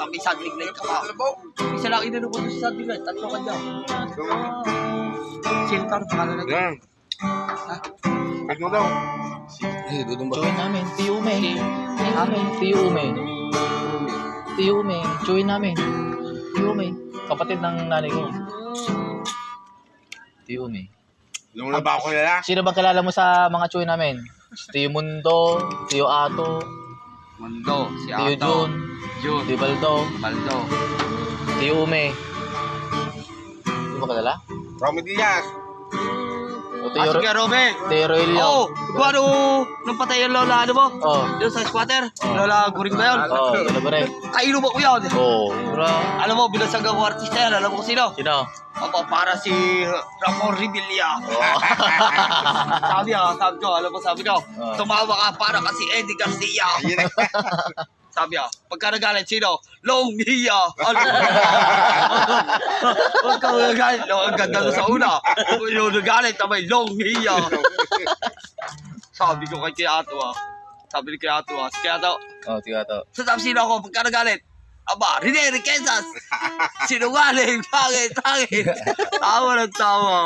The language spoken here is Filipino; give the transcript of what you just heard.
Sabi sa Liglig ka pa. Isa lang inano ko sa Liglig. Tatlo ka dyan. Siltar, pangalan na Yan. Kas mo daw. Join namin. Tiume. Tiume. Tiume. Join namin. Tiume. Kapatid ng nanay ko. Tiume. Yung na ba ako nila? Sino bang kilala mo sa mga Choy namin? Tio Mundo, Tio Ato, Mundo, si Tio Ato. Jun, Tio Baldo, Baldo. Tio Ume. Hindi mo kilala? Romy Diaz. O Sige, Robe. Tio Roelio. Oo, ano, nung patay yung lola, ano mo? Oh, Yung sa squatter, lola Guring ba yun? oh, ano ba rin? Kainom ako yun. Oh, bro. Alam mo, binasag ako artista yan, alam mo kung sino? Sino? Ako, para si Ramon Revilla. Oh. sabi ko, alam mo sabi ko, Oh. tumawa ka para kasi Eddie Garcia. Ayun. Sabi pagka nagalit, sino? Long Hiya. Ano? Huwag ka nagalit. Ang ganda ko sa una. Yung nagalit, may Long Hiya. Sabi ko kay Kiato Sabi ni Kiato si Kiato. Oh, Tio Ato. Sabi sino ako pagka nagalit? Aba, Rene Riquezas. Sinungaling, pangit. Tawa ng tawa.